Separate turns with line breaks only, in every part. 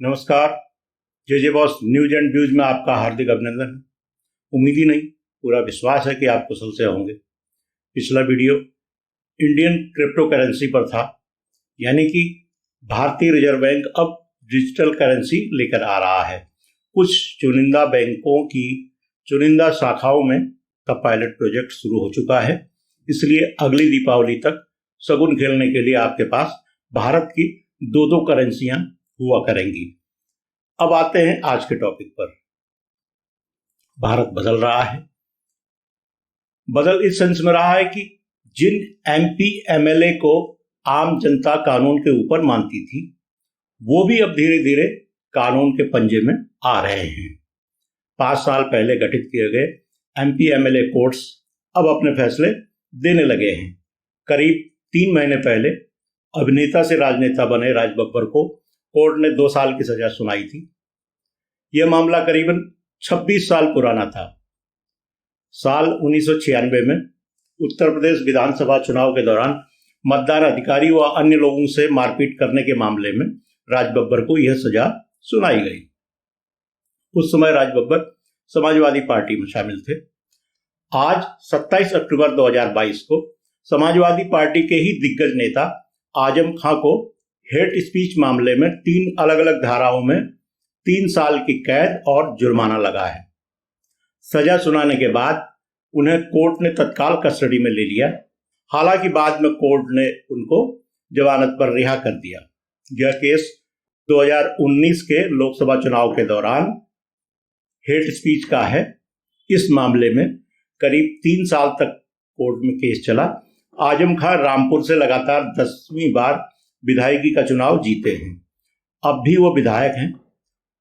नमस्कार। जे Boss News and views में आपका हार्दिक अभिनंदन है। उम्मीद ही नहीं, पूरा विश्वास है कि आप कुशल से होंगे। पिछला वीडियो इंडियन क्रिप्टो करेंसी पर था, यानी कि भारतीय रिजर्व बैंक अब डिजिटल करेंसी लेकर आ रहा है। कुछ चुनिंदा बैंकों की चुनिंदा शाखाओं में का पायलट प्रोजेक्ट शुरू हो चुका है, इसलिए अगली दीपावली तक शगुन खेलने के लिए आपके पास भारत की दो करेंसियां हुआ करेंगी। अब आते हैं आज के टॉपिक पर। भारत बदल रहा है। बदल इस सेंस में रहा है कि जिन एमपी एमएलए को आम जनता कानून के ऊपर मानती थी, वो भी अब धीरे धीरे कानून के पंजे में आ रहे हैं। 5 साल पहले गठित किए गए एमपी एमएलए कोर्ट्स अब अपने फैसले देने लगे हैं। करीब 3 महीने पहले अभिनेता से राजनेता बने राज बब्बर को कोर्ट ने 2 साल की सजा सुनाई थी। यह मामला करीबन 26 साल पुराना था। साल 1996 में उत्तर प्रदेश विधानसभा चुनाव के दौरान मतदान अधिकारी व अन्य लोगों से मारपीट करने के मामले में राज बब्बर को यह सजा सुनाई गई। उस समय राज बब्बर समाजवादी पार्टी में शामिल थे। आज 27 अक्टूबर 2022 को समाजवादी पार्टी के ही दिग्गज नेता आजम खां को हेट स्पीच मामले में 3 अलग अलग धाराओं में 3 साल की कैद और जुर्माना लगा है। सजा सुनाने के बाद उन्हें कोर्ट ने तत्काल कस्टडी में ले लिया। हालांकि बाद में कोर्ट ने उनको जमानत पर रिहा कर दिया। यह केस 2019 के लोकसभा चुनाव के दौरान हेट स्पीच का है। इस मामले में करीब 3 साल तक कोर्ट में केस चला। आजम खां रामपुर से लगातार 10वीं बार विधायकी का चुनाव जीते हैं। अब भी वो विधायक हैं।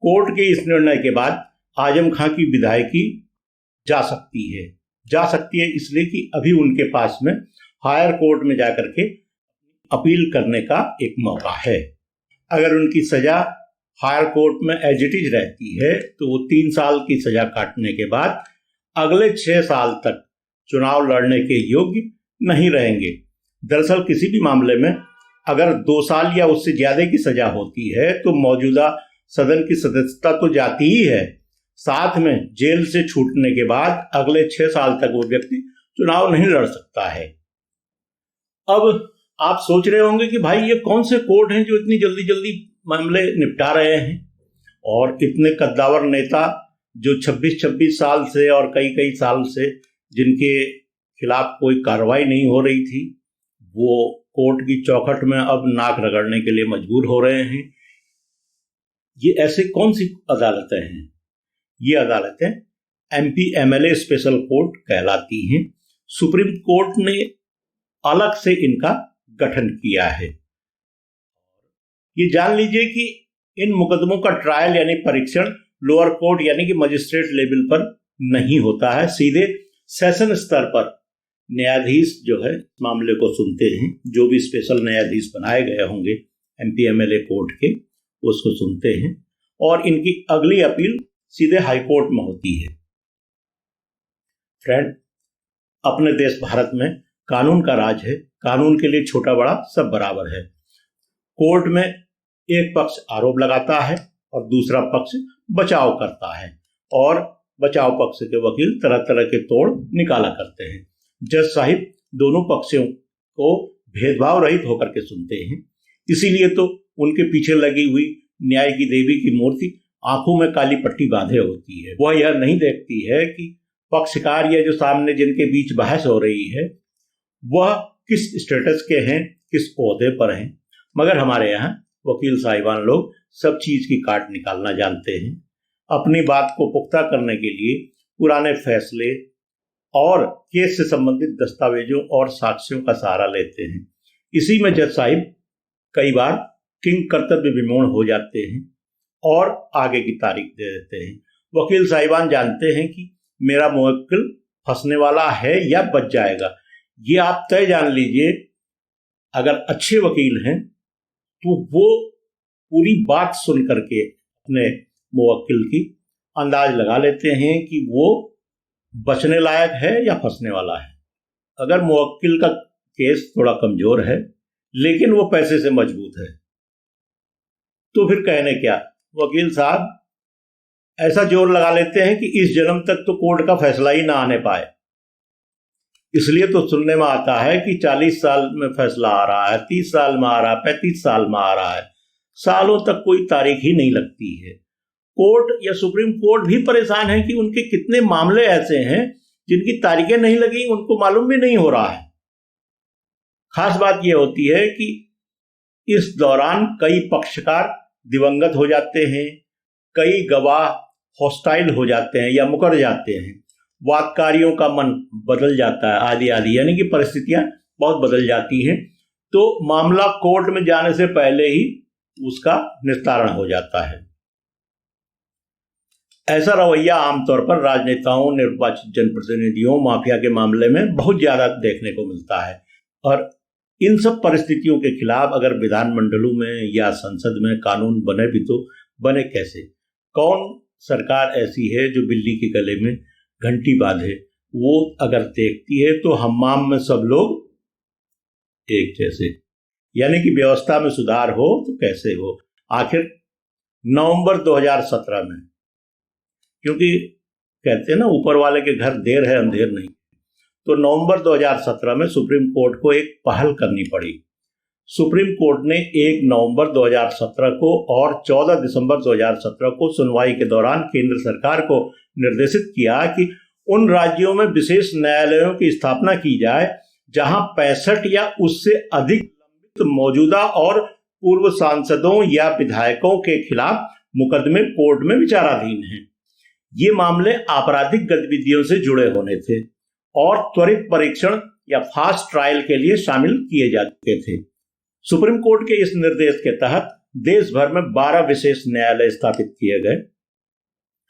कोर्ट के इस निर्णय के बाद आजम खां की विधायकी जा सकती है इसलिए कि अभी उनके पास में हायर कोर्ट में जाकर के अपील करने का एक मौका है। अगर उनकी सजा हायर कोर्ट में एज इट इज रहती है तो वो 3 साल की सजा काटने के बाद अगले 6 साल तक चुनाव लड़ने के योग्य नहीं रहेंगे। दरअसल किसी भी मामले में अगर 2 साल या उससे ज्यादा की सजा होती है तो मौजूदा सदन की सदस्यता तो जाती ही है, साथ में जेल से छूटने के बाद अगले 6 साल तक वो व्यक्ति चुनाव नहीं लड़ सकता है। अब आप सोच रहे होंगे कि भाई ये कौन से कोर्ट हैं जो इतनी जल्दी जल्दी मामले निपटा रहे हैं, और इतने कद्दावर नेता जो 26 साल से और कई साल से जिनके खिलाफ कोई कार्रवाई नहीं हो रही थी, वो कोर्ट की चौखट में अब नाक रगड़ने के लिए मजबूर हो रहे हैं। ये ऐसे कौन सी अदालतें हैं? ये अदालतें एमपी एमएलए स्पेशल कोर्ट कहलाती हैं। सुप्रीम कोर्ट ने अलग से इनका गठन किया है। ये जान लीजिए कि इन मुकदमों का ट्रायल यानी परीक्षण लोअर कोर्ट यानी कि मजिस्ट्रेट लेवल पर नहीं होता है। सीधे सेशन स्तर पर न्यायाधीश जो है मामले को सुनते हैं। जो भी स्पेशल न्यायाधीश बनाए गए होंगे एमपी एमएलए कोर्ट के, उसको सुनते हैं और इनकी अगली अपील सीधे हाई कोर्ट में होती है। फ्रेंड, अपने देश भारत में कानून का राज है। कानून के लिए छोटा बड़ा सब बराबर है। कोर्ट में एक पक्ष आरोप लगाता है और दूसरा पक्ष बचाव करता है, और बचाव पक्ष के वकील तरह तरह के तोड़ निकाला करते हैं। जज साहिब दोनों पक्षों को भेदभाव रहित होकर के सुनते हैं। इसीलिए तो उनके पीछे लगी हुई न्याय की देवी की मूर्ति आंखों में काली पट्टी बांधे होती है। वह यह नहीं देखती है कि पक्षकार या जो सामने जिनके बीच बहस हो रही है वह किस स्टेटस के हैं, किस ओहदे पर हैं। मगर हमारे यहाँ वकील साहिबान लोग सब चीज की काट निकालना जानते हैं। अपनी बात को पुख्ता करने के लिए पुराने फैसले और केस से संबंधित दस्तावेजों और साक्ष्यों का सहारा लेते हैं। इसी में जज साहिब कई बार किंग कर्तव्य विमूढ़ हो जाते हैं और आगे की तारीख दे देते हैं। वकील साहिबान जानते हैं कि मेरा मुवक्किल फंसने वाला है या बच जाएगा। ये आप तय जान लीजिए, अगर अच्छे वकील हैं तो वो पूरी बात सुन करके अपने मुवक्किल की अंदाज लगा लेते हैं कि वो बचने लायक है या फंसने वाला है। अगर मुवक्किल का केस थोड़ा कमजोर है लेकिन वो पैसे से मजबूत है तो फिर कहने क्या, वकील साहब ऐसा जोर लगा लेते हैं कि इस जन्म तक तो कोर्ट का फैसला ही ना आने पाए। इसलिए तो सुनने में आता है कि 40 साल में फैसला आ रहा है, 30 साल में आ रहा है, 35 साल में आ रहा है, सालों तक कोई तारीख ही नहीं लगती है। कोर्ट या सुप्रीम कोर्ट भी परेशान है कि उनके कितने मामले ऐसे हैं जिनकी तारीखें नहीं लगी, उनको मालूम भी नहीं हो रहा है। खास बात यह होती है कि इस दौरान कई पक्षकार दिवंगत हो जाते हैं, कई गवाह हॉस्टाइल हो जाते हैं या मुकर जाते हैं, वादकारियों का मन बदल जाता है, आदि आदि, यानी कि परिस्थितियां बहुत बदल जाती हैं। तो मामला कोर्ट में जाने से पहले ही उसका निस्तारण हो जाता है। ऐसा रवैया आमतौर पर राजनेताओं, निर्वाचित जनप्रतिनिधियों, माफिया के मामले में बहुत ज्यादा देखने को मिलता है। और इन सब परिस्थितियों के खिलाफ अगर विधानमंडलों में या संसद में कानून बने भी तो बने कैसे? कौन सरकार ऐसी है जो बिल्ली के गले में घंटी बांधे? वो अगर देखती है तो हम्माम में सब लोग एक जैसे, यानी कि व्यवस्था में सुधार हो तो कैसे हो? आखिर नवंबर 2017 में, क्योंकि कहते हैं ना ऊपर वाले के घर देर है अंधेर नहीं, तो नवंबर 2017 में सुप्रीम कोर्ट को एक पहल करनी पड़ी। सुप्रीम कोर्ट ने 1 नवंबर 2017 को और 14 दिसंबर 2017 को सुनवाई के दौरान केंद्र सरकार को निर्देशित किया कि उन राज्यों में विशेष न्यायालयों की स्थापना की जाए जहां 65 या उससे अधिक लंबित मौजूदा और पूर्व सांसदों या विधायकों के खिलाफ मुकदमे कोर्ट में विचाराधीन हैं। ये मामले आपराधिक गतिविधियों से जुड़े होने थे और त्वरित परीक्षण या फास्ट ट्रायल के लिए शामिल किए जाते थे। सुप्रीम कोर्ट के इस निर्देश के तहत देश भर में 12 विशेष न्यायालय स्थापित किए गए।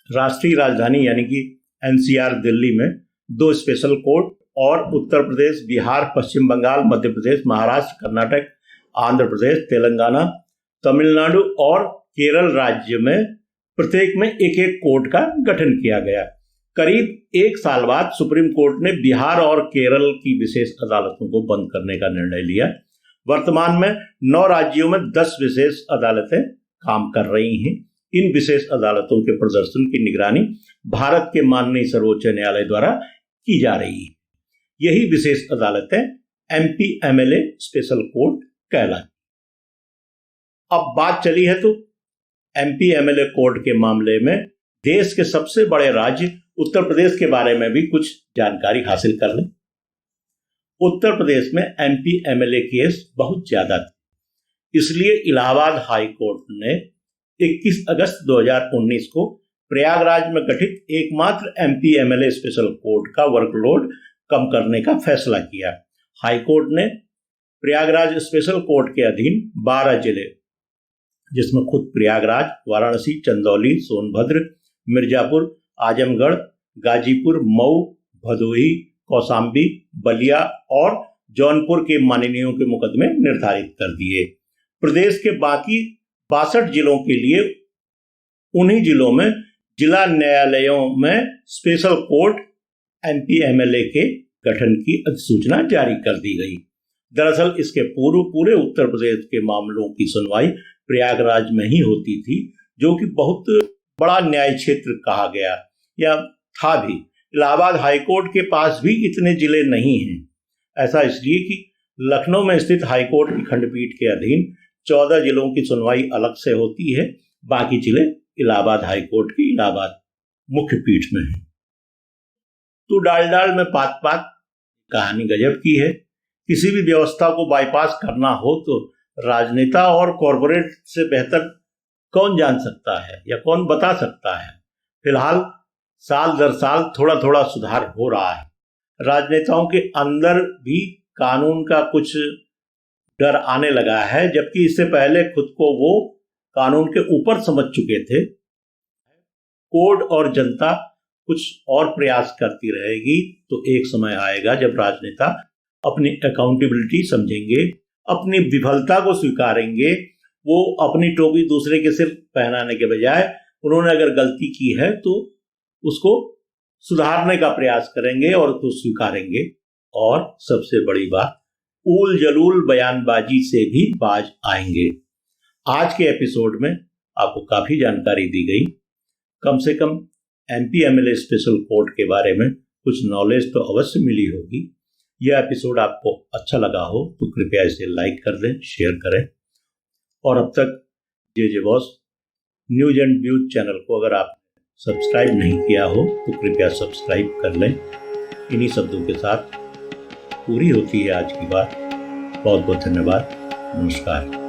राष्ट्रीय राजधानी यानी कि एनसीआर दिल्ली में 2 स्पेशल कोर्ट और उत्तर प्रदेश, बिहार, पश्चिम बंगाल, मध्य प्रदेश, महाराष्ट्र, कर्नाटक, आंध्र प्रदेश, तेलंगाना, तमिलनाडु और केरल राज्य में प्रत्येक में एक एक कोर्ट का गठन किया गया। करीब 1 साल बाद सुप्रीम कोर्ट ने बिहार और केरल की विशेष अदालतों को बंद करने का निर्णय लिया। वर्तमान में 9 राज्यों में 10 विशेष अदालतें काम कर रही हैं। इन विशेष अदालतों के प्रदर्शन की निगरानी भारत के माननीय सर्वोच्च न्यायालय द्वारा की जा रही है। यही विशेष अदालतें एमपी-एमएलए स्पेशल कोर्ट कहलाती। अब बात चली है तो एमपी-एमएलए कोर्ट के मामले में देश के सबसे बड़े राज्य उत्तर प्रदेश के बारे में भी कुछ जानकारी हासिल कर लें। उत्तर प्रदेश में एमपी-एमएलए केस बहुत ज्यादा थे, इसलिए इलाहाबाद हाई कोर्ट ने 21 अगस्त 2019 को प्रयागराज में गठित एकमात्र एमपी-एमएलए स्पेशल कोर्ट का वर्कलोड कम करने का फैसला किया। हाई कोर्ट ने प्रयागराज स्पेशल कोर्ट के अधीन 12 जिले, जिसमें खुद प्रयागराज, वाराणसी, चंदौली, सोनभद्र, मिर्जापुर, आजमगढ़, गाजीपुर, मऊ, भदोही, कौशाम्बी, बलिया और जौनपुर के माननीयों के मुकदमे निर्धारित कर दिए। प्रदेश के बाकी 62 जिलों के लिए उन्हीं जिलों में जिला न्यायालयों में स्पेशल कोर्ट एमपी-एमएलए के गठन की अधिसूचना जारी कर दी गई। दरअसल इसके पूर्व पूरे उत्तर प्रदेश के मामलों की सुनवाई प्रयागराज में ही होती थी, जो कि बहुत बड़ा न्याय क्षेत्र कहा गया या था भी। इलाहाबाद हाईकोर्ट के पास भी इतने जिले नहीं हैं। ऐसा इसलिए कि लखनऊ में स्थित हाईकोर्ट की खंडपीठ के अधीन 14 जिलों की सुनवाई अलग से होती है, बाकी जिले इलाहाबाद हाईकोर्ट की इलाहाबाद मुख्य पीठ में है। तो डाल डाल में पात पात कहानी गजब की है। किसी भी व्यवस्था को बाईपास करना हो तो राजनेता और कॉरपोरेट से बेहतर कौन जान सकता है या कौन बता सकता है। फिलहाल साल दर साल थोड़ा थोड़ा सुधार हो रहा है। राजनेताओं के अंदर भी कानून का कुछ डर आने लगा है, जबकि इससे पहले खुद को वो कानून के ऊपर समझ चुके थे। कोर्ट और जनता कुछ और प्रयास करती रहेगी तो एक समय आएगा जब राजनेता अपनी अकाउंटेबिलिटी समझेंगे, अपनी विफलता को स्वीकारेंगे। वो अपनी टोपी दूसरे के सिर पहनाने के बजाय उन्होंने अगर गलती की है तो उसको सुधारने का प्रयास करेंगे और उसको स्वीकारेंगे। और सबसे बड़ी बात, ऊल जलूल बयानबाजी से भी बाज आएंगे। आज के एपिसोड में आपको काफ़ी जानकारी दी गई। कम से कम MP MLA स्पेशल कोर्ट के बारे में कुछ नॉलेज तो अवश्य मिली होगी। यह एपिसोड आपको अच्छा लगा हो तो कृपया इसे लाइक कर दें, शेयर करें। और अब तक J Boss News and Views channel को अगर आप सब्सक्राइब नहीं किया हो तो कृपया सब्सक्राइब कर लें। इन्हीं शब्दों के साथ पूरी होती है आज की बात। बहुत बहुत धन्यवाद। नमस्कार।